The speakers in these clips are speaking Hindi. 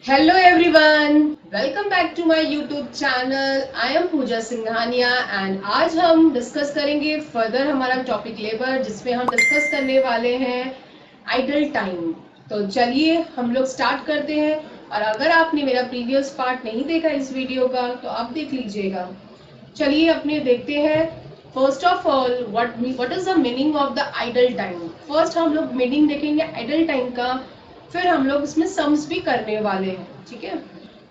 Hello everyone, welcome back to my YouTube channel. I am Pooja Singhania and आज हम डिस्कस करेंगे फर्दर हमारा टॉपिक लेबर जिसमें हम डिस्कस करने वाले हैं आइडल टाइम। तो चलिए हम लोग स्टार्ट करते हैं। और अगर आपने मेरा प्रीवियस पार्ट नहीं देखा इस वीडियो का तो आप देख लीजिएगा। चलिए अपने देखते हैं। First of all what is the meaning of the idle time. First हम लोग मीनिंग देखेंगे आइडल टाइम का, फिर हम लोग इसमें सम्स भी करने वाले हैं। ठीक है,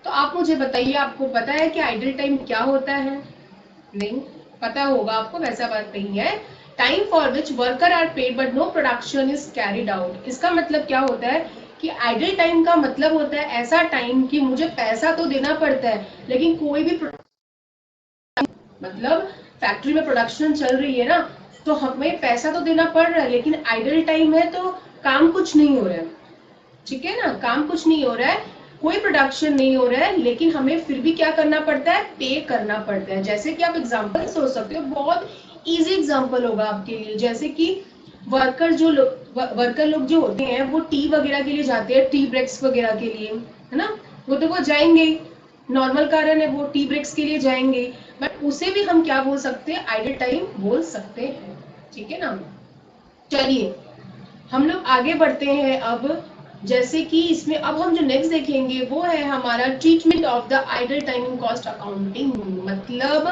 तो आप मुझे बताइए, आपको पता है कि आइडल टाइम क्या होता है? नहीं पता होगा आपको, वैसा बात नहीं है। Time for which worker are paid but no production is carried out. इसका मतलब क्या होता है कि आइडल टाइम का मतलब होता है ऐसा टाइम कि मुझे पैसा तो देना पड़ता है लेकिन कोई भी मतलब फैक्ट्री में प्रोडक्शन चल रही है ना, तो हमें पैसा तो देना पड़ रहा है लेकिन आइडल टाइम है तो काम कुछ नहीं हो रहा है। ठीक है ना, काम कुछ नहीं हो रहा है, कोई प्रोडक्शन नहीं हो रहा है, लेकिन हमें फिर भी क्या करना पड़ता है, पे करना पड़ता है। जैसे कि आप एग्जांपल सोच सकते हो, बहुत इजी एग्जांपल होगा आपके लिए। जैसे कि वर्कर लोग जो होते हैं वो टी वगैरह के लिए जाते हैं, टी ब्रेक्स वगैरह के लिए, है ना। वो तो वो जाएंगे, नॉर्मल कारण है, वो टी ब्रेक्स के लिए जाएंगे, बट उसे भी हम क्या बोल सकते हैं, आइडल टाइम बोल सकते हैं। ठीक है ना। चलिए हम लोग आगे बढ़ते हैं अब। जैसे कि इसमें अब हम जो नेक्स्ट देखेंगे वो है हमारा treatment of the idle time in cost accounting. मतलब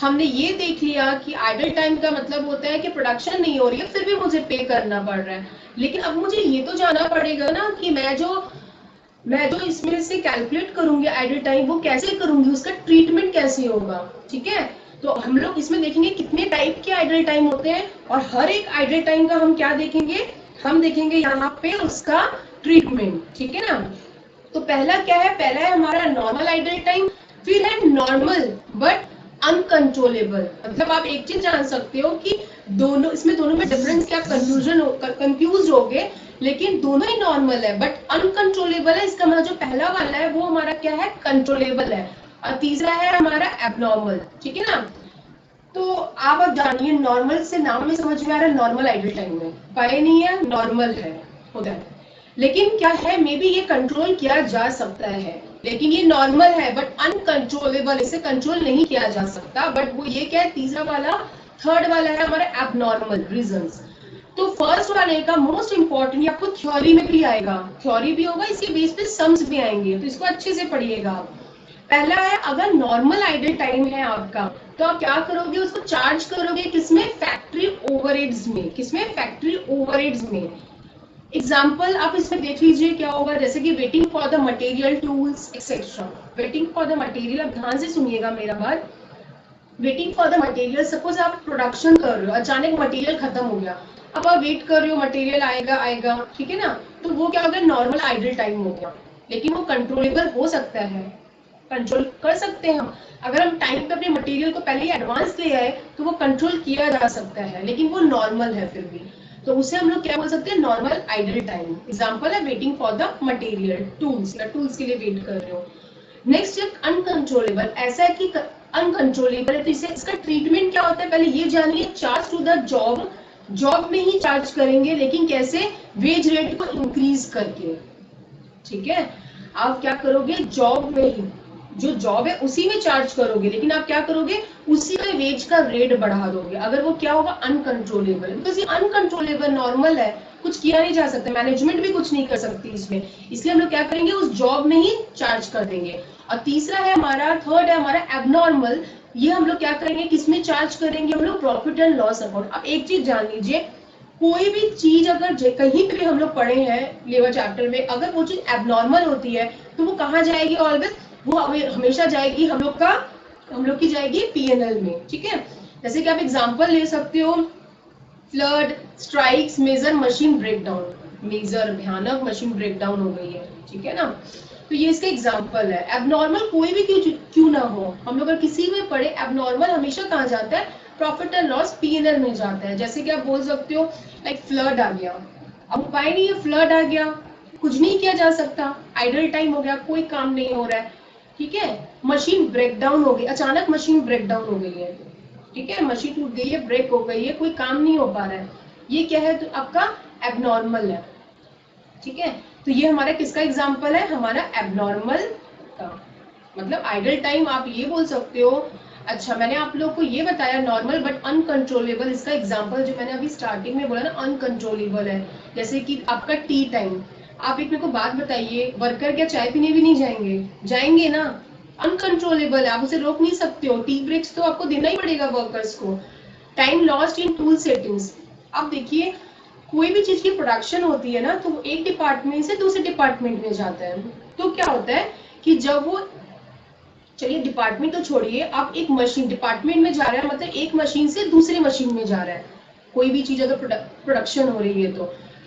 हमने ये देख लिया कि आइडल टाइम का मतलब होता है कि प्रोडक्शन नहीं हो रही है फिर भी मुझे पे करना पड़ रहा है। लेकिन अब मुझे ये तो जानना पड़ेगा ना कि मैं जो इसमें से कैलकुलेट करूंगी आइडल टाइम, वो कैसे करूंगी, उसका ट्रीटमेंट कैसे होगा। ठीक है, तो हम लोग इसमें देखेंगे कितने टाइप के आइडल टाइम होते हैं और हर एक आइडल टाइम का हम क्या देखेंगे, हम देखेंगे यहाँ पे उसका ट्रीटमेंट। ठीक है ना। तो पहला क्या है, पहला है हमारा नॉर्मल आइडल टाइम, फिर है नॉर्मल बट अनकंट्रोलेबल। मतलब आप एक चीज जान सकते हो कि दोनों, इसमें दोनों में डिफरेंस क्या, कंफ्यूज हो गए, लेकिन दोनों ही नॉर्मल है बट अनकंट्रोलेबल है। इसका मतलब जो पहला वाला है वो हमारा क्या है, कंट्रोलेबल है। और तीसरा है हमारा एबनॉर्मल। ठीक है ना। तो आप अब जानिए, नॉर्मल से नाम में समझ में आ रहा है नॉर्मल आइडल टाइम में पाए नहीं है, नॉर्मल है, होता है। लेकिन क्या है, मे बी ये कंट्रोल किया जा सकता है, लेकिन ये नॉर्मल है बट अनकंट्रोलेबल, इसे कंट्रोल नहीं किया जा सकता। बट वो ये क्या है, तीसरा वाला, थर्ड वाला है हमारा एबनॉर्मल रीजंस। तो फर्स्ट वाले का मोस्ट इंपॉर्टेंट, आपको थ्योरी में भी आएगा, थ्योरी भी होगा, इसके बेस पे सम्स भी आएंगे, तो इसको अच्छे से पढ़िएगा आप। पहला है, अगर नॉर्मल आइडल टाइम है आपका तो आप क्या करोगे, उसको चार्ज करोगे किसमें, फैक्ट्री ओवरहेड्स में। किसमें, फैक्ट्री ओवरहेड्स में। एग्जाम्पल आप इसमें देख लीजिए क्या होगा, जैसे कि waiting for the material tools etcetera. Waiting for the material, अब ध्यान से सुनिएगा मेरा बात। Waiting for the material, suppose आप प्रोडक्शन कर रहे हो, अचानक मटेरियल खत्म हो गया, अब आप वेट कर रहे हो मटेरियल आएगा आएगा, ठीक है ना। तो वो क्या हो गया, नॉर्मल आइडल टाइम हो गया। लेकिन वो कंट्रोलेबल हो सकता है, कंट्रोल कर सकते हैं हम। अगर हम टाइम पे अपने मटेरियल को पहले ही एडवांस ले आए तो वो कंट्रोल किया जा सकता है, लेकिन वो नॉर्मल है फिर भी। तो उसे हम लोग क्या बोल सकते हैं, नॉर्मल आइडल टाइम। एग्जांपल है waiting for the material tools, या टूल्स के लिए वेट कर रहे हो। नेक्स्ट है अनकंट्रोलेबल। ऐसा है कि अनकंट्रोलेबल है तो इसे, इसका ट्रीटमेंट क्या होता है, पहले ये जानिए। Charge to the job, job में ही चार्ज करेंगे, लेकिन कैसे, वेज रेट को इंक्रीज करके। ठीक है, आप क्या करोगे, जॉब में ही, जो जॉब है उसी में चार्ज करोगे, लेकिन आप क्या करोगे, उसी में वेज का रेट बढ़ा दोगे। अगर वो क्या होगा, अनकंट्रोलेबल। बिकॉज ये अनकंट्रोलेबल, नॉर्मल है, कुछ किया नहीं जा सकता, मैनेजमेंट भी कुछ नहीं कर सकती इसमें, इसलिए हम लोग क्या करेंगे, उस जॉब में ही चार्ज कर देंगे। और तीसरा है हमारा, थर्ड है हमारा एबनॉर्मल। ये हम लोग क्या करेंगे, किसमें चार्ज करेंगे, हम लोग प्रॉफिट एंड लॉस अकाउंट। अब एक चीज जान लीजिए, कोई भी चीज अगर कहीं पे भी हम लोग पढ़े हैं लेबर चैप्टर में, अगर वो चीज एबनॉर्मल होती है तो वो कहाँ जाएगी, ऑलवेज वो हमेशा जाएगी हम लोग की जाएगी पीएनएल में। ठीक है, जैसे कि आप एग्जांपल ले सकते हो, flood, strikes, major machine breakdown. Major भयानक मशीन ब्रेकडाउन हो गई है, ठीक है ना। तो ये इसका एग्जांपल है। एबनॉर्मल कोई भी क्यों ना हो, हम लोग अगर किसी में पढ़े, एबनॉर्मल हमेशा कहाँ जाता है, प्रॉफिट एंड लॉस पीएनएल में जाता है। जैसे कि आप बोल सकते हो लाइक फ्लड आ गया, अब उपाय नहीं है, फ्लड आ गया, कुछ नहीं किया जा सकता, आइडल टाइम हो गया, कोई काम नहीं हो रहा है। ठीक है, मशीन ब्रेकडाउन हो गई, अचानक मशीन ब्रेकडाउन हो गई है, ठीक है, मशीन टूट गई है, ब्रेक हो गई है, कोई काम नहीं हो पा रहा है, ये क्या है, तो आपका एबनॉर्मल है। ठीक है, तो ये हमारा किसका एग्जाम्पल है, हमारा एबनॉर्मल का। मतलब आइडल टाइम आप ये बोल सकते हो। अच्छा, मैंने आप लोग को ये बताया नॉर्मल बट अनकंट्रोलेबल, इसका एग्जांपल जो मैंने अभी स्टार्टिंग में बोला ना अनकंट्रोलेबल है, जैसे कि आपका टी टाइम। आप एक मेरे को बात बताइए, वर्कर क्या चाय पीने भी नहीं जाएंगे? जाएंगे ना। अनकंट्रोलेबल है, आप उसे रोक नहीं सकते हो। टी ब्रेक्स तो आपको देना ही पड़ेगा वर्कर्स को। Time lost in tool settings. अब देखिए, कोई भी चीज की प्रोडक्शन होती है ना, तो वो एक डिपार्टमेंट से दूसरे डिपार्टमेंट में जाता है। तो क्या होता है कि जब वो, चलिए डिपार्टमेंट तो छोड़िए, आप एक मशीन डिपार्टमेंट में जा रहा है, मतलब एक मशीन से दूसरी मशीन में जा रहा है। कोई भी चीज अगर प्रोडक्शन हो रही है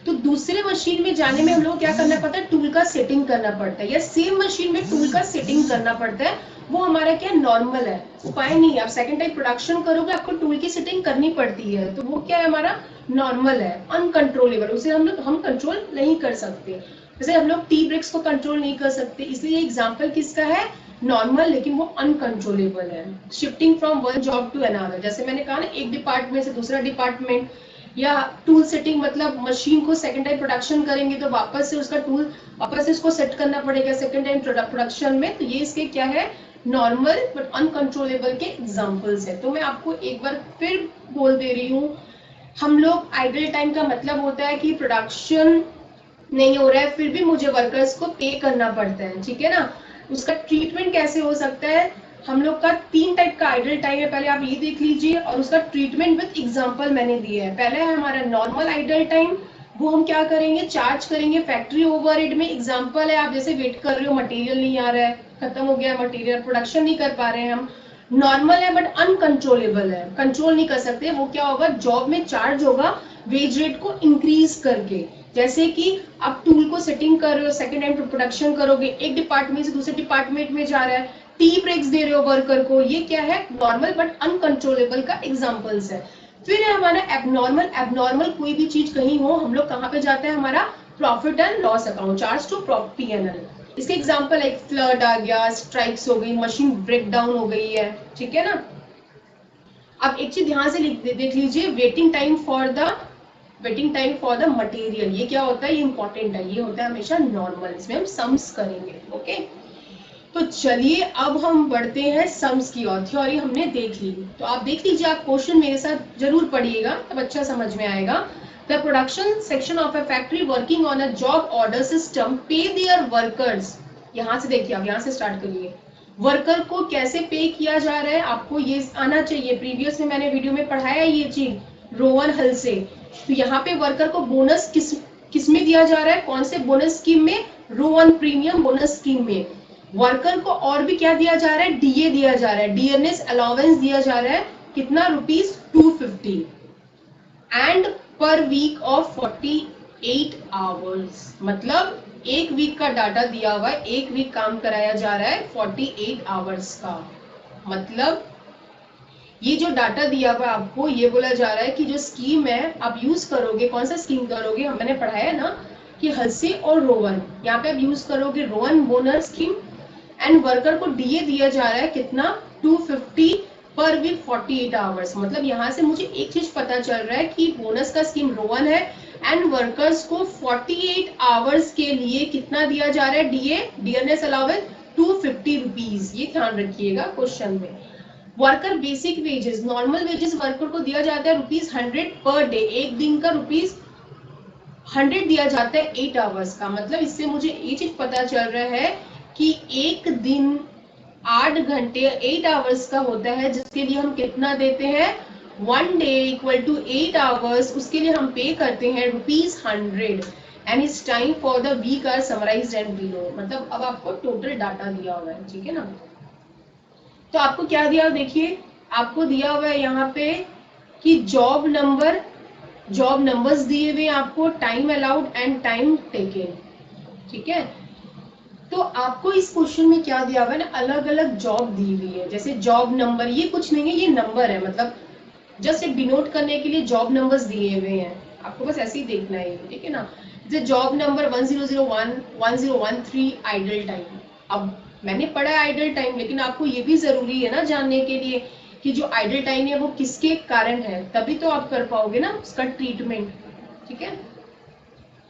तो दूसरे मशीन में जाने में हम लोग क्या करना पड़ता है, टूल का सेटिंग करना पड़ता है, या सेम मशीन में टूल का सेटिंग करना पड़ता है। वो हमारा क्या नॉर्मल है, उपाय नहीं है। आप सेकंड टाइम प्रोडक्शन करोगे, आपको टूल की सेटिंग करनी पड़ती है, तो वो क्या है, हमारा नॉर्मल है, अनकंट्रोलेबल। उसे हम कंट्रोल नहीं कर सकते। जैसे हम लोग टी ब्रेक्स को कंट्रोल नहीं कर सकते, इसलिए एग्जाम्पल किसका है, नॉर्मल, लेकिन वो अनकंट्रोलेबल है। Shifting from one job to another, जैसे मैंने कहा ना, एक डिपार्टमेंट से दूसरा डिपार्टमेंट, या टूल सेटिंग, मतलब मशीन को सेकंड टाइम प्रोडक्शन करेंगे तो वापस से उसका टूल वापस से उसको सेट करना पड़ेगा सेकंड टाइम प्रोडक्शन में। तो ये इसके क्या है, नॉर्मल बट अनकंट्रोलेबल के एग्जांपल्स है। तो मैं आपको एक बार फिर बोल दे रही हूँ, हम लोग आइडल टाइम का मतलब होता है कि प्रोडक्शन नहीं हो रहा है फिर भी मुझे वर्कर्स को पे करना पड़ता है, ठीक है ना। उसका ट्रीटमेंट कैसे हो सकता है, हम लोग का 3 टाइप का आइडल टाइम है, पहले आप ये देख लीजिए, और उसका ट्रीटमेंट विद एग्जांपल मैंने दिया है। पहला है हमारा नॉर्मल आइडल टाइम, वो हम क्या करेंगे, चार्ज करेंगे फैक्ट्री ओवरहेड में। एग्जांपल है, आप जैसे वेट कर रहे हो, मटेरियल नहीं आ रहा है, खत्म हो गया मटेरियल, प्रोडक्शन नहीं कर पा रहे हैं हम। नॉर्मल है बट अनकंट्रोलेबल है, कंट्रोल नहीं कर सकते। वो क्या होगा, जॉब में चार्ज होगा वेज रेट को इंक्रीज करके। जैसे कि आप टूल को सेटिंग कर रहे हो, सेकंड टाइम प्रोडक्शन करोगे, एक डिपार्टमेंट से दूसरे डिपार्टमेंट में जा रहा है, टी ब्रेक्स दे रहे हो वर्कर को, ये क्या है, नॉर्मल बट अनकंट्रोलेबल का एग्जांपल्स है। फिर है हमारा एबनॉर्मल। एबनॉर्मल कोई भी चीज कहीं हो, हम लोग कहाँ पे जाते हैं, हमारा profit and loss account, charge to P&L। इसके एग्जांपल एक फ्लड आ गया, स्ट्राइक्स हो गई, मशीन ब्रेक डाउन हो गई है, ठीक है ना। अब एक चीज ध्यान से देख लीजिए, waiting time for the material, ये क्या होता है, ये इंपॉर्टेंट है, ये होता है हमेशा नॉर्मल, इसमें हम सम्स करेंगे। ओके, तो चलिए अब हम बढ़ते हैं सम्स की ओर। थ्योरी हमने देख ली, तो आप देख लीजिए, आप क्वेश्चन मेरे साथ जरूर पढ़िएगा, तब अच्छा समझ में आएगा। The production section of a factory working on a job order system पे देयर वर्कर्स। यहाँ से देखिए, आप यहाँ से स्टार्ट करिए। वर्कर को कैसे पे किया जा रहा है, आपको ये आना चाहिए, प्रीवियस में मैंने वीडियो में पढ़ाया ये चीज रोवन हल से। तो यहाँ पे वर्कर को बोनस किस में दिया जा रहा है, कौन से बोनस स्कीम में, रो1 प्रीमियम बोनस स्कीम में। वर्कर को और भी क्या दिया जा रहा है, डीए दिया जा रहा है, डियरनेस अलाउंस दिया जा रहा है, कितना, ₹250, एंड पर वीक ऑफ 48 आवर्स। मतलब एक वीक का डाटा दिया हुआ है, एक वीक काम कराया जा रहा है 48 आवर्स का। मतलब ये जो डाटा दिया हुआ आपको, ये बोला जा रहा है कि जो स्कीम है आप यूज करोगे, कौन सा स्कीम करोगे, हमने पढ़ाया ना कि हल्से और रोवन, यहाँ पे आप यूज करोगे Rowan bonus scheme. And worker को डीए दिया जा रहा है कितना, 250 पर वीक 48 आवर्स। मतलब यहाँ से मुझे एक चीज पता चल रहा है कि बोनस का स्कीम रोवन है, एंड वर्कर्स को 48 आवर्स के लिए कितना दिया जा रहा है, डीए, डियरनेस अलाउंस ₹250, ये ध्यान रखिएगा क्वेश्चन में। Worker basic wages, normal wages worker को दिया जाता है ₹100 पर डे, एक दिन का ₹100 दिया जाता है 8 आवर्स का। मतलब इससे मुझे ये चीज पता चल रहा है कि एक दिन 8 घंटे 8 आवर्स का होता है, जिसके लिए हम कितना देते हैं, 1 डे इक्वल टू 8 आवर्स, उसके लिए हम पे करते हैं ₹100, and it's time for the week are summarised and below. मतलब अब आपको टोटल डाटा दिया हुआ है, ठीक है ना। तो आपको क्या दिया, देखिए आपको दिया हुआ है यहाँ पे कि जॉब नंबर्स दिए हुए आपको, time allowed and time taken, ठीक है। तो आपको इस क्वेश्चन में क्या दिया हुआ है ना, अलग अलग जॉब दी हुई है। जैसे जॉब नंबर, ये कुछ नहीं है, ये नंबर है, मतलब जस्ट एक डिनोट करने के लिए जॉब नंबर्स दिए हुए हैं, आपको बस ऐसे ही देखना है, ठीक है ना। जैसे जॉब नंबर 1001 1013 आइडल टाइम। अब मैंने पढ़ा है आइडल टाइम, लेकिन आपको ये भी जरूरी है ना जानने के लिए कि जो आइडल टाइम है वो किसके कारण है, तभी तो आप कर पाओगे ना उसका ट्रीटमेंट, ठीक है।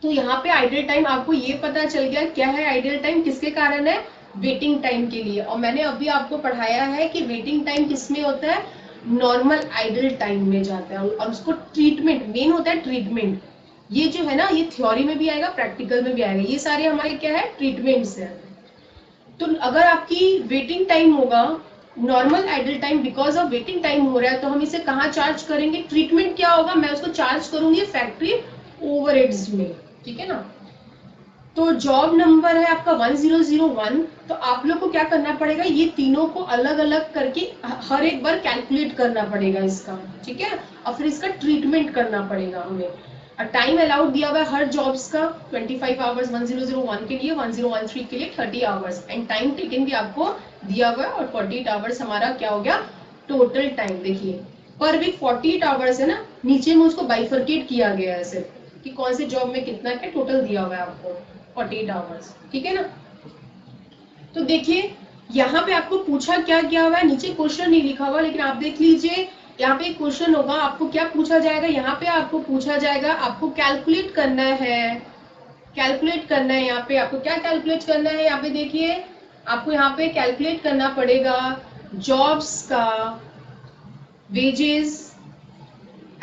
तो यहाँ पे आइडल टाइम आपको ये पता चल गया क्या है आइडल टाइम, किसके कारण है, वेटिंग टाइम के लिए। और मैंने अभी आपको पढ़ाया है कि वेटिंग टाइम किसमें होता है, नॉर्मल आइडल टाइम में जाता है, और उसको ट्रीटमेंट मेन होता है, ट्रीटमेंट। ये जो है ना, ये थ्योरी में भी आएगा, प्रैक्टिकल में भी आएगा, ये सारे हमारे क्या है, ट्रीटमेंट्स है। तो अगर आपकी वेटिंग टाइम होगा normal idle time, because of waiting time हो रहा है, तो हम इसे कहाँ चार्ज करेंगे, ट्रीटमेंट क्या होगा, मैं उसको चार्ज करूंगी फैक्ट्री ओवरहेड्स में, ठीक है ना। तो जॉब नंबर है आपका 1001। तो आप लोग को क्या करना पड़ेगा, ये तीनों को अलग अलग करके हर एक बार कैलकुलेट करना पड़ेगा इसका, ठीक है, और फिर इसका ट्रीटमेंट करना पड़ेगा हमें। टाइम अलाउड दिया हुआ है हर जॉब्स का 25 आवर्स 1001 के लिए, 1013 के लिए 30 आवर्स, एंड टाइम टेकन भी आपको दिया हुआ है, और 48 आवर्स हमारा क्या हो गया, टोटल टाइम। देखिए पर वीक 48 आवर्स है ना, नीचे में उसको बाइफरकेट किया गया है सिर्फ कि कौन से जॉब में कितना क्या टोटल दिया हुआ है आपको, 48 आवर्स, ठीक है ना। तो देखिए यहाँ पे आपको पूछा क्या क्या हुआ है, नीचे क्वेश्चन नहीं लिखा हुआ, लेकिन आप देख लीजिए यहाँ पे क्वेश्चन होगा, आपको क्या पूछा जाएगा, यहाँ पे आपको पूछा जाएगा, आपको कैलकुलेट करना है, कैलकुलेट करना है, यहाँ पे आपको क्या कैलकुलेट करना है, यहाँ पे देखिए आपको यहाँ पे कैलकुलेट करना पड़ेगा जॉब्स का वेजेस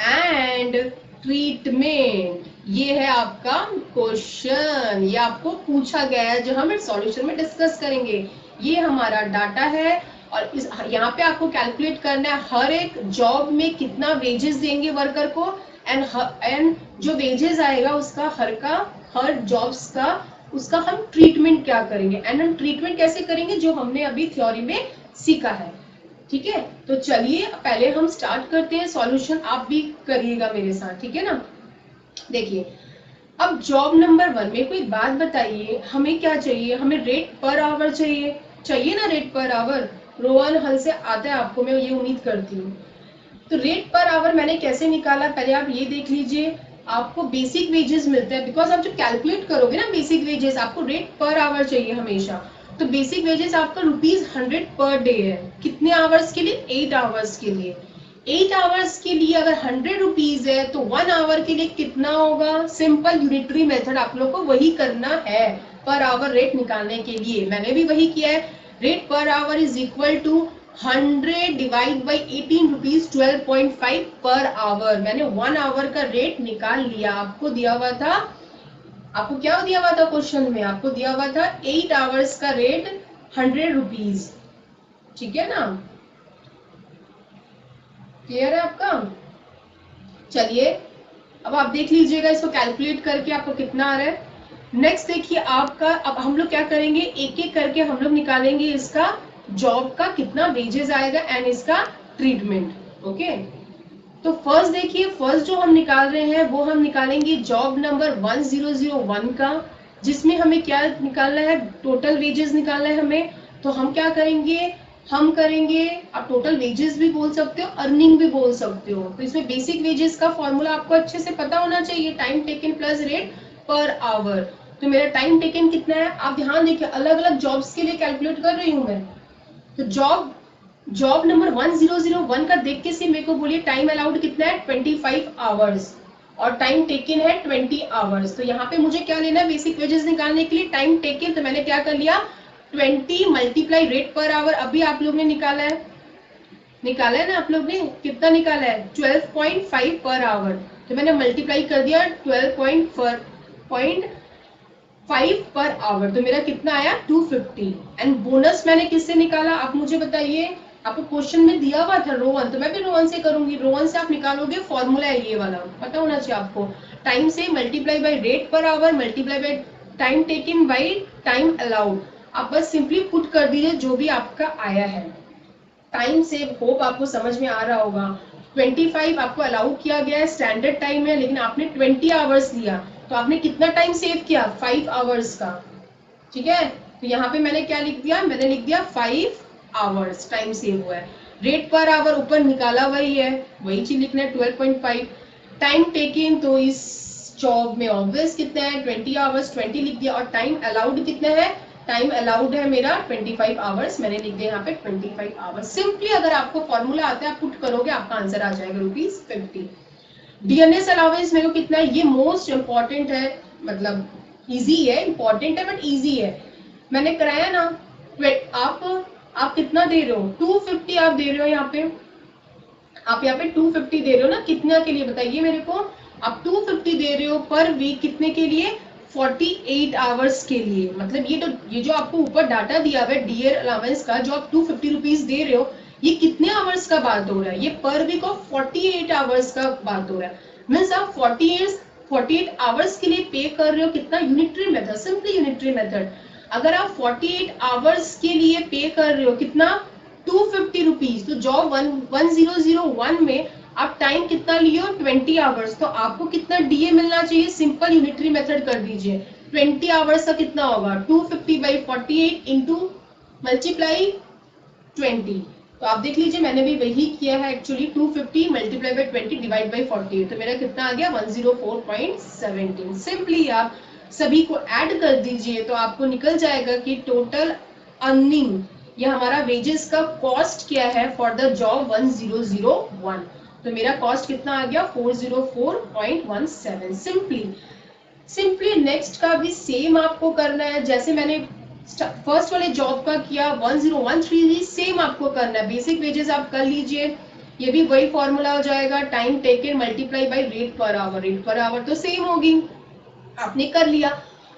एंड ट्रीटमेंट। ये है आपका क्वेश्चन, ये आपको पूछा गया है, जो हम सॉल्यूशन में डिस्कस करेंगे। ये हमारा डाटा है, और इस यहाँ पे आपको कैलकुलेट करना है हर एक जॉब में कितना वेजेस देंगे वर्कर को, एंड जो वेजेस आएगा उसका हर जॉब्स का उसका हम ट्रीटमेंट क्या करेंगे, एंड हम ट्रीटमेंट कैसे करेंगे, जो हमने अभी थ्योरी में सीखा है, ठीक है। तो चलिए पहले हम स्टार्ट करते हैं सॉल्यूशन, आप भी करिएगा मेरे साथ, ठीक है ना। देखिए अब जॉब नंबर 1 में कोई बात बताइए, हमें क्या चाहिए, हमें रेट पर आवर चाहिए, चाहिए ना रेट पर आवर, रोहन हल से आता है आपको, मैं ये उम्मीद करती हूँ। तो रेट पर आवर मैंने कैसे निकाला, पहले आप ये देख लीजिए, आपको बेसिक वेजेस मिलते हैं, बिकॉज आप जब कैलकुलेट करोगे ना बेसिक वेजेस, आपको रेट पर आवर चाहिए हमेशा। तो बेसिक वेजेस आपका ₹100 पर डे है, कितने आवर्स के लिए, 8 आवर्स के लिए। 8 आवर्स के लिए अगर ₹100 है, तो 1 आवर के लिए कितना होगा, सिंपल यूनिटरी मेथड आप लोग को वही करना है पर आवर रेट निकालने के लिए, मैंने भी वही किया है। Rate per hour is equal to 100 divide by 18 rupees 12.5 per our. मैंने 1 आवर का रेट निकाल लिया, आपको दिया हुआ था, आपको क्या दिया हुआ था क्वेश्चन में, आपको दिया हुआ था 8 आवर्स का रेट 100 रुपीज, ठीक है ना, क्लियर है आपका। चलिए अब आप देख लीजिएगा इसको कैलकुलेट करके आपको कितना आ रहा है। नेक्स्ट देखिए आपका, अब हम लोग क्या करेंगे, एक एक करके हम लोग निकालेंगे इसका जॉब का कितना वेजेस आएगा एंड इसका ट्रीटमेंट, ओके। तो फर्स्ट देखिए, फर्स्ट जो हम निकाल रहे हैं वो हम निकालेंगे जॉब नंबर 1001 का, जिसमें हमें क्या निकालना है, टोटल वेजेस निकालना है हमें। तो हम क्या करेंगे, हम करेंगे, आप टोटल वेजेस भी बोल सकते हो, अर्निंग भी बोल सकते हो। तो इसमें बेसिक वेजेस का फॉर्मूला आपको अच्छे से पता होना चाहिए, time taken plus rate per our. तो मेरा टाइम टेकन कितना है, आप ध्यान देखिए, अलग अलग जॉब्स के लिए कैलकुलेट कर रही हूँ मैं। तो जॉब नंबर 1001 का देख के से मेरे को बोलिए टाइम अलाउड कितना है, 25 आवर्स, और टाइम टेकन है 20 आवर्स। तो यहाँ पे मुझे क्या लेना है, बेसिक वेजेस निकालने के लिए टाइम टेकन, तो मैंने क्या कर लिया, 20 मल्टीप्लाई रेट पर आवर। अभी आप लोग ने निकाला है ना, आप लोग ने कितना निकाला है, 12.5 पर आवर। तो मैंने मल्टीप्लाई कर दिया 12.5 पर आवर, तो मेरा कितना आया 250। एंड बोनस मैंने किससे निकाला, आप मुझे बताइए, आपको क्वेश्चन में दिया हुआ था रोहन, तो मैं भी रोहन से करूंगी, रोहन से आप निकालोगे, फॉर्मूला है ये वाला, पता होना चाहिए आपको, टाइम से multiply by rate per our multiply by time taken by time allowed. आप बस सिंपली पुट कर दीजिए जो भी आपका आया है। टाइम से होप आपको समझ में आ रहा होगा। 25 आपको अलाउ किया गया है, स्टैंडर्ड टाइम है, लेकिन आपने 20 आवर्स लिया, तो आपने कितना टाइम सेव किया, 5 आवर्स का, ठीक है। तो यहाँ पे मैंने क्या लिख दिया, मैंने लिख दिया 5 आवर्स टाइम सेव हुआ है। रेट पर आवर ऊपर निकाला वही है, वही चीज लिखना है 12.5। टाइम टेकिंग तो इस जॉब में ऑब्वियस कितना है, 20 आवर्स, 20 लिख दिया, और टाइम अलाउड कितना है, टाइम अलाउड है मेरा 25 आवर्स, मैंने लिख दिया यहाँ पे 25 आवर्स। सिंपली अगर आपको फॉर्मूला आता है आप पुट करोगे, आपका आंसर आ जाएगा ₹50। डीएनएस अलाउंस मेरे को कितना है, ये मोस्ट इंपॉर्टेंट है, मतलब इजी है, इंपॉर्टेंट है बट इजी है। मैंने कराया ना, आप कितना दे रहे हो, 250 आप दे रहे हो यहाँ पे, आप यहाँ पे 250 दे रहे हो ना, कितना के लिए बताइए मेरे को, आप 250 दे रहे हो पर वीक, कितने के लिए, 48 आवर्स के लिए। मतलब ये जो आपको ऊपर डाटा दिया हुआ है डीए अलावेंस का, जो आप 250 रुपीज दे रहे हो, ये कितने आवर्स का बात हो रहा है, ये पर वीक ऑफ 48 आवर्स का बात हो रहा है। मीन्स आप 48 आवर्स के लिए पे कर रहे हो, कितना, unitary method, simply unitary method. अगर आप 48 आवर्स के लिए पे कर रहे हो कितना, 250 रुपीज, तो जॉब 1001 में आप टाइम कितना लिए हो, 20 आवर्स, तो आपको कितना डीए मिलना चाहिए, सिंपल यूनिटरी मेथड कर दीजिए। 20 आवर्स का कितना होगा, 250 बाई 48 इंटू मल्टीप्लाई 20। तो आप देख लीजिए मैंने भी वही किया है actually, 250 multiply by 20 divide by 48, तो मेरा कितना आ गया 104.17। सिंपली आप सभी को ऐड कर दीजिए तो आपको निकल जाएगा कि टोटल अर्निंग या हमारा वेजेस का कॉस्ट क्या है फॉर द जॉब 1001। तो मेरा कॉस्ट कितना आ गया 404.17। सिंपली नेक्स्ट का भी सेम आपको करना है, जैसे मैंने फर्स्ट वाले जॉब का किया 1013 भी सेम आपको करना है। बेसिक वेजेस आप कर लीजिए, ये भी वही फॉर्मूला हो जाएगा, time taken multiply by rate per our, rate per our तो सेम होगी, आपने कर लिया।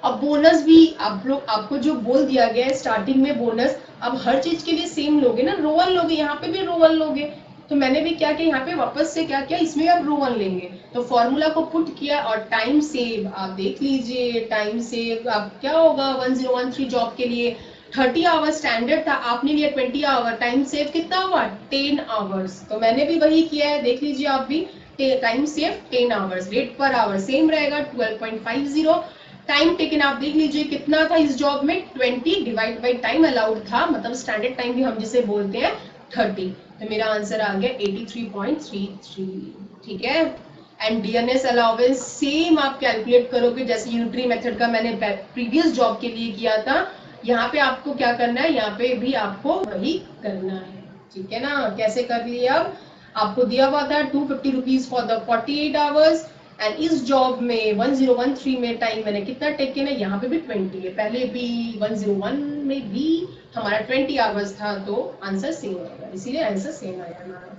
अब बोनस भी आप लोग, आपको जो बोल दिया गया है स्टार्टिंग में बोनस, अब हर चीज के लिए सेम लोगे ना, रो वन लोगे, यहाँ पे भी रो वन लोगे। तो मैंने भी क्या किया, यहाँ पे वापस से क्या किया, इसमें अब रो वन लेंगे, तो फॉर्मूला को पुट किया और टाइम सेव, आप देख लीजिए टाइम सेव आप क्या होगा 1013 जॉब के लिए 30 आवर्स स्टैंडर्ड था, आपने लिया 20 आवर, टाइम सेव कितना हुआ 10 आवर्स। तो मैंने भी वही किया है, देख लीजिए आप भी, time save 10 hours, rate per hour same रहेगा 12.50। टाइम टेकन आप देख लीजिए कितना था इस जॉब में, 20 डिवाइड बाई टाइम अलाउड था, मतलब स्टैंडर्ड टाइम भी हम जिसे बोलते हैं 30, तो मेरा आंसर आ गया 83.33। ठीक है, एंड डीएनएस अलाउंस सेम आप कैलकुलेट करोगे जैसे यूनिटरी मेथड का मैंने प्रीवियस जॉब के लिए किया था, यहाँ पे आपको क्या करना है, यहाँ पे भी आपको वही करना है। ठीक है ना, कैसे कर लिए, अब आपको दिया हुआ था 250 rupees for the 48 hours, and इस जॉब में 1013 में टाइम मैंने कितना टेकन है, यहाँ पे भी 20 है, पहले भी 101 में भी हमारा 20 आवर्स था, तो आंसर सेम आएगा, इसीलिए आंसर सेम आया हमारा।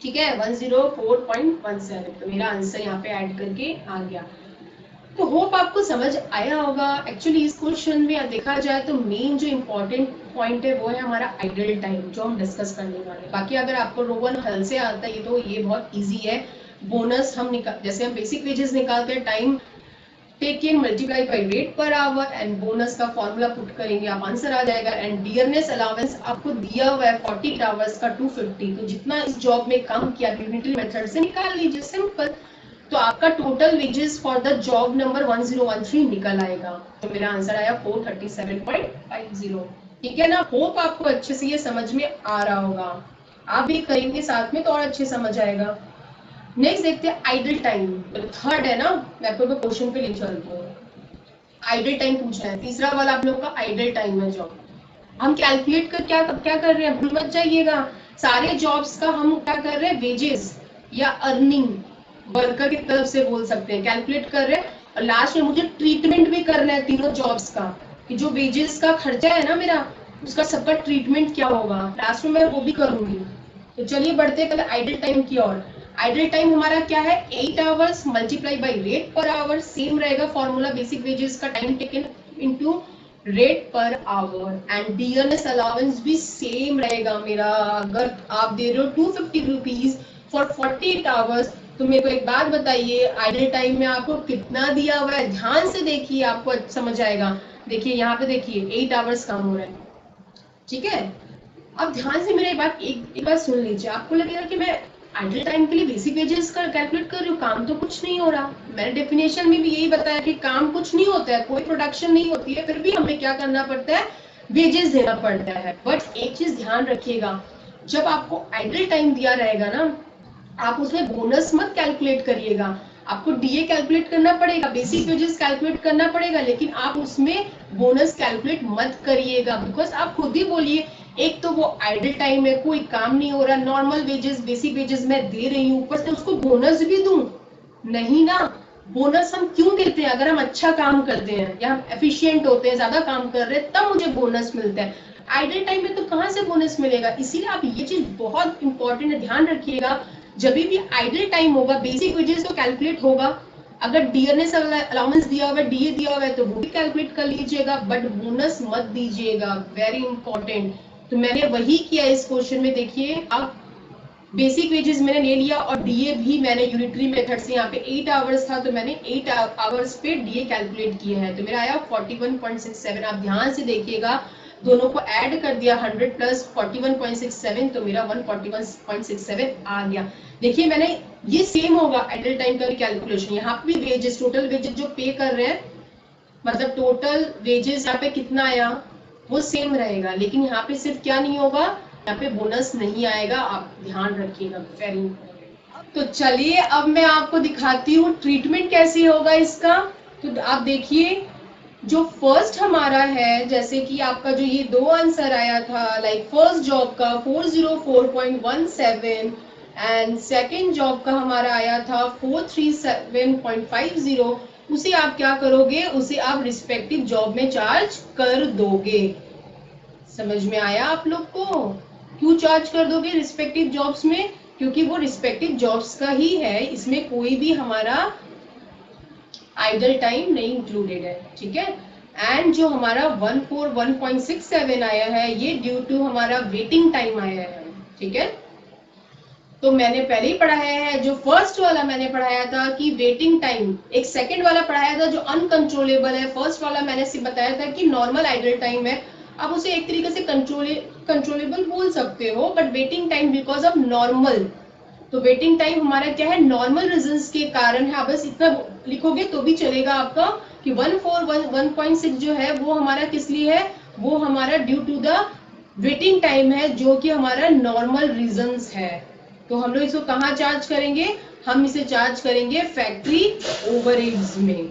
ठीक है, 104.17, तो मेरा आंसर यहाँ पे ऐड करके आ गया। तो होप आपको समझ आया होगा। एक्चुअली इस क्वेश्चन में देखा जाए तो मेन जो इम्पोर्टेंट पॉइंट है वो है हमारा आइडल टाइम, जो हम डिस्कस करने वाले। बाकी अगर आपको रोवन हल से आता है तो ये बहुत इजी है। बोनस हम निकाल, जैसे हम बेसिक वेजेस निकालते हैं, time taken multiply by rate per our, and bonus का फॉर्मूला पुट करेंगे, आप आंसर आ जाएगा। एंड डियरनेस अलाउंस आपको दिया हुआ है 40 आवर्स का 250, तो जितना इस जॉब में काम किया यूनिटरी मेथड से निकाल लीजिए, सिंपल। तो आपका total wages for the job number 1013 निकल आएगा, तो मेरा आंसर आया 437.50। ठीक है ना, होप आपको अच्छे से ये समझ में आ रहा होगा, आप भी करेंगे साथ में तो और अच्छे समझ आएगा। नेक्स्ट देखते हैं आइडल टाइम, थर्ड है ना, मैं आपको क्वेश्चन पे ले चलती हूँ। आइडल टाइम पूछना है, तीसरा वाला आप लोग का आइडल टाइम है जॉब। हम कैलकुलेट कर क्या कर रहे हैं, भूल मत जाइएगा, सारे जॉब्स का हम क्या कर रहे हैं, वेजेस या अर्निंग वर्कर की तरफ से बोल सकते हैं, कैलकुलेट कर रहे हैं। और लास्ट में मुझे ट्रीटमेंट भी करना है तीनों जॉब्स का, कि जो वेजेस का खर्चा है ना मेरा, उसका सबका ट्रीटमेंट क्या होगा, लास्ट में मैं वो भी करूंगी। तो चलिए बढ़ते हैं पहले आइडल टाइम की ओर। आइडल टाइम हमारा क्या है, 8 hours multiply by rate per our, same रहेगा फॉर्मूला, बेसिक वेजेस का time taken into rate per our, and dearness allowance भी सेम रहेगा मेरा। अगर आप दे रहे हो 250 रुपीज फॉर 48 आवर्स, तो मेरे को एक बात बताइए, आइडल टाइम में आपको कितना दिया हुआ है, ध्यान से देखिए आपको समझ आएगा। देखिए यहाँ पे देखिए 8 आवर्स काम हो रहा है, ठीक है। अब ध्यान से मेरी बात एक बार सुन लीजिए, आपको लगेगा कि मैं आइडल टाइम के लिए बेसिक वेजेस का कैलकुलेट कर रही हूँ, काम तो कुछ नहीं हो रहा। मैंने डेफिनेशन में भी यही बताया कि काम कुछ नहीं होता है, कोई प्रोडक्शन नहीं होती है, फिर भी हमें क्या करना पड़ता है, वेजेस देना पड़ता है। बट एक चीज ध्यान रखिएगा, जब आपको आइडल टाइम दिया रहेगा ना, आप उसमें बोनस मत कैलकुलेट करिएगा, आपको डीए कैलकुलेट करना पड़ेगा, बेसिक वेजेस कैलकुलेट करना पड़ेगा, लेकिन आप उसमें बोनस कैलकुलेट मत करिएगा। बिकॉज आप खुद ही बोलिए, एक तो वो आइडल टाइम है, कोई काम नहीं हो रहा, नॉर्मल वेजेस बेसिक वेजेस मैं दे रही हूँ, ऊपर से उसको बोनस भी दूं, नहीं ना। बोनस हम क्यों देते हैं? अगर हम अच्छा काम करते हैं या हम एफिशिएंट होते हैं, ज्यादा काम कर रहे हैं, तब मुझे बोनस मिलता है। आइडल टाइम में तो कहाँ से बोनस मिलेगा? इसीलिए आप ये चीज बहुत इंपॉर्टेंट है, ध्यान रखिएगा। जब भी आइडल टाइम होगा, बेसिक वेजेस तो कैलकुलेट होगा। अगर डियरनेस अलाउंस दिया हुआ है, डीए दिया हुआ है, तो वो भी कैलकुलेट कर लीजिएगा, बट बोनस मत दीजिएगा, वेरी इंपॉर्टेंट। तो मैंने वही किया इस क्वेश्चन में। देखिए आप, बेसिक वेजेस मैंने ले लिया और डीए भी मैंने यूनिटरी मेथड से, यहाँ पे 8 आवर्स था तो मैंने 8 आवर्स पे डीए कैलकुलेट किया है, तो मेरा आया 41.67। आप ध्यान से देखिएगा, दोनों को ऐड कर दिया 100 प्लस 41.67, तो मेरा 141.67 आ गया। देखिए मैंने, ये सेम होगा एट टाइम का कैलकुलेशन। यहाँ पे भी वेजेस, टोटल वेजेस जो पे कर रहे हैं, मतलब टोटल वेजेस यहाँ पे कितना आया वो सेम रहेगा, लेकिन यहाँ पे सिर्फ क्या नहीं होगा, यहाँ पे बोनस नहीं आएगा, आप ध्यान रखिएगा, वेरी इंपॉर्टेंट। तो चलिए अब मैं आपको दिखाती हूँ ट्रीटमेंट कैसे होगा इसका। तो आप देखिए, जो फर्स्ट हमारा है, जैसे कि आपका जो ये दो आंसर आया था, लाइक फर्स्ट जॉब का 404.17 एंड सेकंड जॉब का हमारा आया था 437.50, उसे आप क्या करोगे, उसे आप रिस्पेक्टिव जॉब में चार्ज कर दोगे। समझ में आया आप लोग को? क्यों चार्ज कर दोगे रिस्पेक्टिव जॉब्स में? क्योंकि वो रिस्पेक्टिव जॉब्स का ही है, इसमें कोई भी हमारा आइडल टाइम नहीं इंक्लूडेड है, ठीक है। एंड जो हमारा 141.67 आया है, ये ड्यू टू हमारा वेटिंग टाइम आया है, ठीक है। तो मैंने पहले ही पढ़ाया है, जो फर्स्ट वाला मैंने पढ़ाया था कि वेटिंग टाइम, एक सेकंड वाला पढ़ाया था जो अनकंट्रोलेबल है। फर्स्ट वाला मैंने सिर्फ बताया था कि नॉर्मल आइडल टाइम है, आप उसे एक तरीके से कंट्रोलेबल बोल सकते हो, but waiting time because of normal, तो वेटिंग टाइम हमारा क्या है, नॉर्मल रीजंस के कारण है। आप बस इतना लिखोगे तो भी चलेगा आपका कि 141.6 जो है वो हमारा किस लिए है, वो हमारा due to the waiting time है, जो कि हमारा नॉर्मल रीजंस है। तो हम लोग इसको कहाँ चार्ज करेंगे, हम इसे चार्ज करेंगे फैक्ट्री ओवरहेड्स में,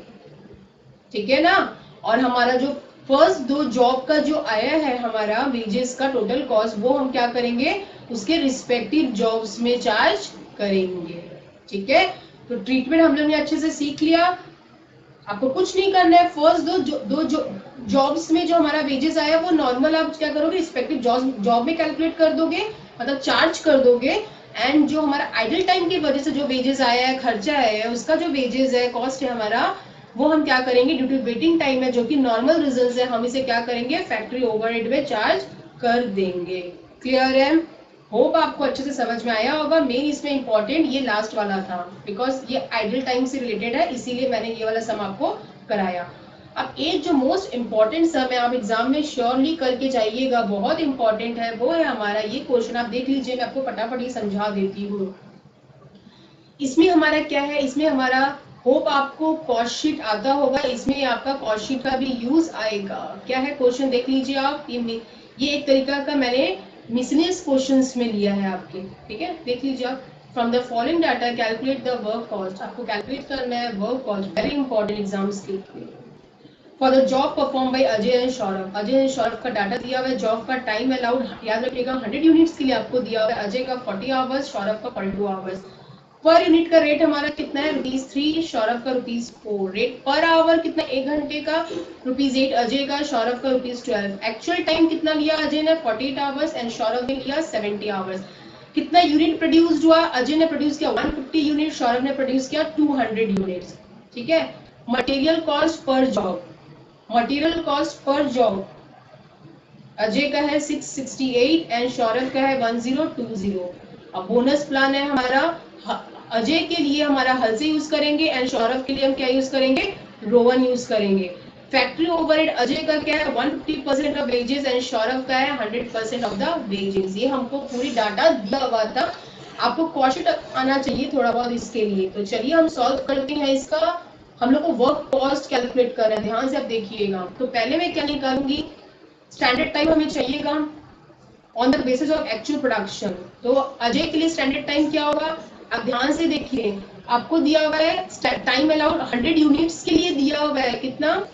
ठीक है ना। और हमारा जो फर्स्ट दो जॉब का जो आया है हमारा वेजेस का टोटल कॉस्ट, वो हम क्या करेंगे, उसके रिस्पेक्टिव जॉब्स में चार्ज करेंगे, ठीक है। तो ट्रीटमेंट हम लोग ने अच्छे से सीख लिया, आपको कुछ नहीं करना है। फर्स्ट दो जॉब्स में जो हमारा वेजेस आया वो नॉर्मल आप क्या करोगे, रिस्पेक्टिव जॉब में कैलकुलेट कर दोगे, मतलब चार्ज कर दोगे। एंड जो हमारा आइडल टाइम की वजह से जो वेजेस आया है, खर्चा है, उसका जो वेजेस है, कॉस्ट है हमारा, वो हम क्या करेंगे, ड्यू टू वेटिंग टाइम है जो कि नॉर्मल रिजल्ट है, हम इसे क्या करेंगे, फैक्ट्री ओवरहेड में चार्ज कर देंगे। क्लियर है? होप आपको अच्छे से समझ में आया होगा। मेन इसमें इंपॉर्टेंट ये लास्ट वाला था, बिकॉज ये आइडल टाइम से रिलेटेड है, इसीलिए मैंने ये वाला सम आपको कराया। अब एक जो मोस्ट इंपॉर्टेंट सम है, आप एग्जाम में श्योरली करके जाइएगा, बहुत इंपॉर्टेंट है, वो है हमारा ये क्वेश्चन। आप देख लीजिए, मैं आपको फटाफट ही समझा देती हूँ। इसमें हमारा क्या है, इसमें हमारा, होप आपको कॉस्ट शीट आता होगा, इसमें आपका कॉस्ट शीट का भी यूज आएगा। क्या है क्वेश्चन, देख लीजिए आप, ये एक तरीका का मैंने मिसलेनियस क्वेश्चंस में लिया है आपके, ठीक है, देख लीजिए आप। From the following data calculate the work cost, आपको कैलकुलेट करना है work cost, very important exams के लिए। For the job perform by Ajay and Saurabh, Ajay and Saurabh का डाटा दिया हुआ है, जॉब का टाइम अलाउड याद रखिएगा 100 यूनिट्स के लिए आपको दिया हुआ है, अजय का 40 आवर्स, सौरभ का 42 आवर्स। पर यूनिट का रेट हमारा कितना है, ₹3, सौरभ का ₹4। रेट पर आवर कितना, 1 घंटे का ₹8 अजय का, सौरभ का ₹12। एक्चुअल टाइम कितना लिया अजय ने, 48 आवर्स एंड सौरभ ने लिया 70 आवर्स। कितना यूनिट प्रोड्यूस्ड हुआ, अजय ने प्रोड्यूस किया 150 यूनिट, सौरभ ने प्रोड्यूस किया 200 यूनिट्स, ठीक है। Material cost per job, material cost per job Ajay का है 668 एंड सौरभ का है 1020। अब बोनस प्लान है हमारा, अजय के लिए हमारा हल से यूज करेंगे एंड सौरभ के लिए हम क्या यूज करेंगे, रोवन यूज करेंगे। फैक्ट्री ओवरहेड अजय का क्या है 150% ऑफ वेजेस एंड सौरभ का है 100% ऑफ द वेजेस। ये हमको पूरी डाटा दिया हुआ था, आपको कॉस्ट आना चाहिए थोड़ा बहुत इसके लिए। तो चलिए हम सॉल्व करते हैं इसका। हम लोग को वर्क कॉस्ट कैलकुलेट कर रहे हैं, ध्यान से आप देखिएगा। तो पहले मैं क्या निकालूंगी, स्टैंडर्ड टाइम हमें चाहिएगा on the basis of actual production. तो अजय के लिए स्टैंडर्ड टाइम क्या होगा, आप ध्यान से देखिए, आपको दिया हुआ है टाइम अलाउड 100 यूनिट्स के लिए दिया हुआ है, कितना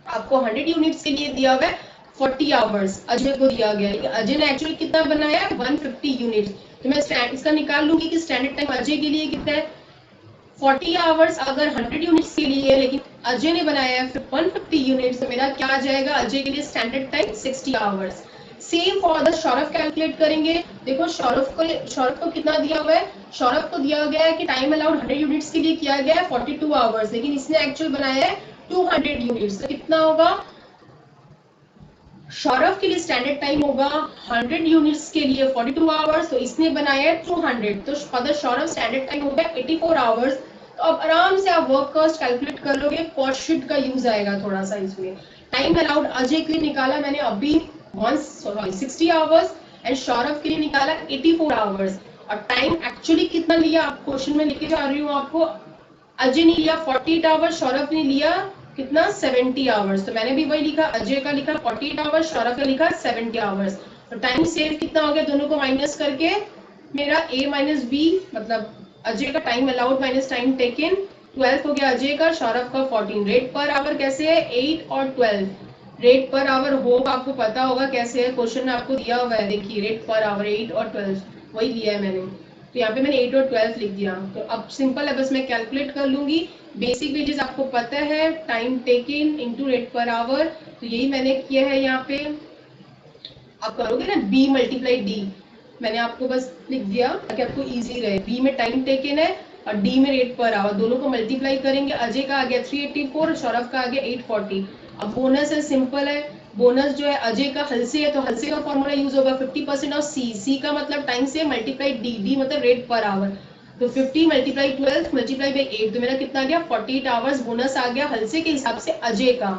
आपको 100 यूनिट्स के लिए दिया हुआ है 40 आवर्स अजय को दिया गया है। अजय ने एक्चुअली कितना बनाया है 150 यूनिट्स, तो मैं इसका निकाल लूंगी कि स्टैंडर्ड टाइम अजय के लिए कितना है 40 आवर्स अगर 100 यूनिट्स के लिए, लेकिन अजय ने बनाया है 150 यूनिट्स, तो मेरा क्या आ जाएगा अजय के लिए standard time 60 hours. Same for the Saurabh calculate करेंगे। देखो सौरभ को कितना दिया हुआ है, सौरभ को दिया गया है कि टाइम अलाउड 100 यूनिट्स के लिए किया गया है 42 आवर्स, लेकिन इसने एक्चुअल बनाया है 200 यूनिट्स। तो कितना होगा, सौरभ के लिए स्टैंडर्ड टाइम होगा 100 यूनिट्स के लिए 42 आवर्स, तो इसने बनाया है 200, तो for the Saurabh standard time हो गया 84 आवर्स। तो अब आराम से आप वर्क कॉस्ट कैलकुलेट कर लोगे, कॉस्ट शीट का यूज आएगा थोड़ा सा इसमें। टाइम अलाउड अजय के लिए निकाला मैंने अभी 60 आवर्स एंड सौरभ के लिए निकाला 84 आवर्स। और टाइम एक्चुअली कितना लिया, आप क्वेश्चन में लिखे जा रही हूँ आपको, अजय ने लिया 48 आवर्स, सौरभ ने लिया कितना 70 आवर्स। तो मैंने भी वही लिखा, अजय का लिखा 48 आवर्स, सौरभ का लिखा 70 आवर्स। तो टाइम सेव कितना हो गया दोनों को माइनस करके, मेरा a माइनस बी, मतलब अजय का time allowed minus time taken 12 हो गया अजय का, सौरभ का 14। रेट पर आवर कैसे है 8 और 12, रेट पर आवर होप आपको पता होगा कैसे है, क्वेश्चन में आपको दिया हुआ है, देखिए रेट पर आवर 8 और 12 वही लिया है मैंने। तो यहाँ पे मैंने 8 और 12 लिख दिया। तो अब सिंपल है, बस मैं कैलकुलेट कर लूंगी। बेसिक वेजेस आपको पता है, time taken into rate per our, तो यही मैंने किया है यहाँ पे। आप करोगे ना b मल्टीप्लाई डी, मैंने आपको बस लिख दिया ताकि आपको इजी रहे। b में टाइम टेकन है और d में रेट पर आवर, दोनों को मल्टीप्लाई करेंगे। अजय का आ गया 384, सौरभ का आ गया 840। अब बोनस है, सिंपल है, बोनस जो है अजय का हल्से है, तो हल्से का फॉर्मूला यूज होगा 50% ऑफ सी, सी का मतलब टाइम से मल्टीप्लाई डी, डी मतलब रेट पर आवर। तो 50 मल्टीप्लाई 12 मल्टीप्लाई बाई 8, तो मेरा कितना आ गया 48 आवर्स बोनस आ गया हल्से के हिसाब से अजय का।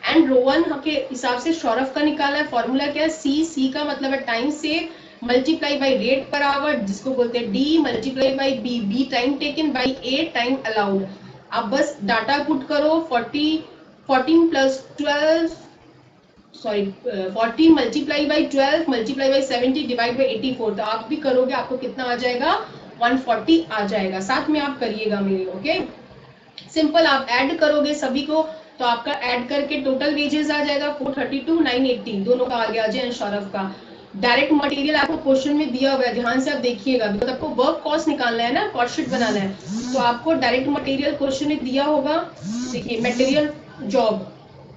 एंड रोवन के हिसाब से सौरभ का निकाला है, फॉर्मूला क्या है सी, सी का मतलब है टाइम से multiply by rate per hour, जिसको बोलते हैं D, multiply by B, B time taken by A time allowed. आप बस डाटा पुट करो, 14 plus 12 sorry 14 multiply by 12 multiply by 70 divide by 84, तो आप भी करोगे आपको कितना आ जाएगा 140 आ जाएगा। साथ में आप करिएगा मेरे, ओके। सिंपल आप ऐड करोगे सभी को, तो आपका ऐड करके टोटल वेजेस आ जाएगा 432 980, दोनों का आ गया अजय एंड सौरभ का। डायरेक्ट मटेरियल आपको क्वेश्चन में दिया हुआ है, ध्यान से आप देखिएगा, बिकॉज आपको वर्क कॉस्ट निकालना है ना, कॉस्ट शीट बनाना है, तो आपको डायरेक्ट मटेरियल क्वेश्चन में दिया होगा। देखिए मटेरियल जॉब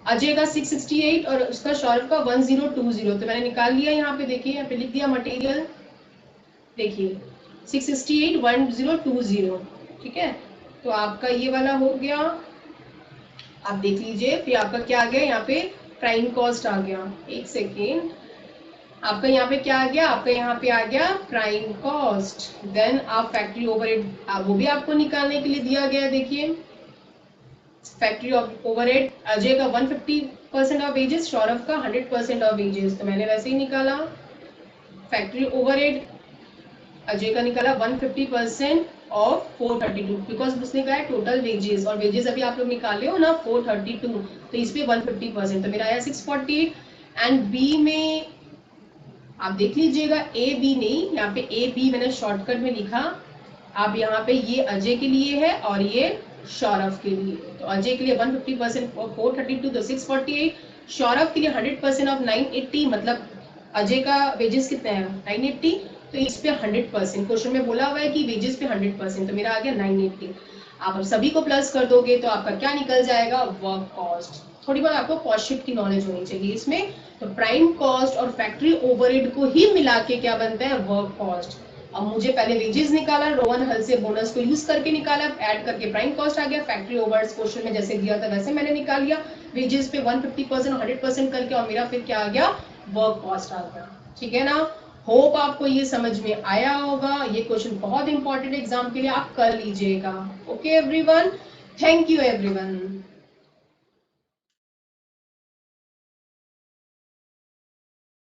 अजय का 668 और उसका सौरभ का 1020, तो मैंने निकाल लिया यहाँ पे, देखिए यहाँ पे लिख दिया मटेरियल, देखिए 668 1020, ठीक है। तो आपका ये वाला हो गया, आप देख लीजिए। फिर आपका क्या आ गया यहाँ पे प्राइम कॉस्ट आ गया, एक सेकेंड, आपका यहाँ पे क्या आ गया, आपका यहाँ पे आ गया प्राइम कॉस्ट। देन आप फैक्ट्री ओवरहेड, वो भी आपको निकालने के लिए दिया गया है, देखिए फैक्ट्री ओवरहेड अजय का 150% ऑफ वेजेस, सौरभ का 100% ऑफ वेजेस, तो मैंने वैसे ही निकाला। फैक्ट्री ओवरहेड अजय का निकाला 150% ऑफ 432, बिकॉज उसने कहा है टोटल वेजेस, और वेजेस अभी आप लोग निकाले हो ना 432, तो इस पे 150%, तो मेरा आया 648। एंड बी में आप देख लीजिएगा, ए बी नहीं, यहाँ पे ए बी मैंने शॉर्टकट में लिखा, आप यहाँ पे ये अजय के लिए है और ये सौरभ के लिए। तो अजय के लिए 150% 432, तो 648, सौरभ के लिए 100% ऑफ 980, मतलब अजय का वेजेस कितना है 980, तो इस पे 100%, क्वेश्चन में बोला हुआ है कि वेजेस पे 100%, तो मेरा आ गया 980। आप सभी को प्लस कर दोगे तो आपका क्या निकल जाएगा वर्क कॉस्ट। थोड़ी बहुत आपको कॉस्ट शीट की नॉलेज होनी चाहिए इसमें। तो प्राइम कॉस्ट और फैक्ट्री ओवरहेड को ही मिला के क्या बनता है वर्क कॉस्ट। अब मुझे पहले वेजेस निकाला, रोहन हल से बोनस को यूज करके निकाला, ऐड करके प्राइम कॉस्ट आ गया, फैक्ट्री ओवरहेड्स क्वेश्चन में जैसे दिया था वैसे मैंने निकाल लिया, वेजेस पे 150% 100% करके, और मेरा फिर क्या आ गया वर्क कॉस्ट आ गया, ठीक है ना। होप आपको ये समझ में आया होगा, ये क्वेश्चन बहुत इंपॉर्टेंट एग्जाम के लिए, आप कर लीजिएगा। Okay everyone, thank you everyone.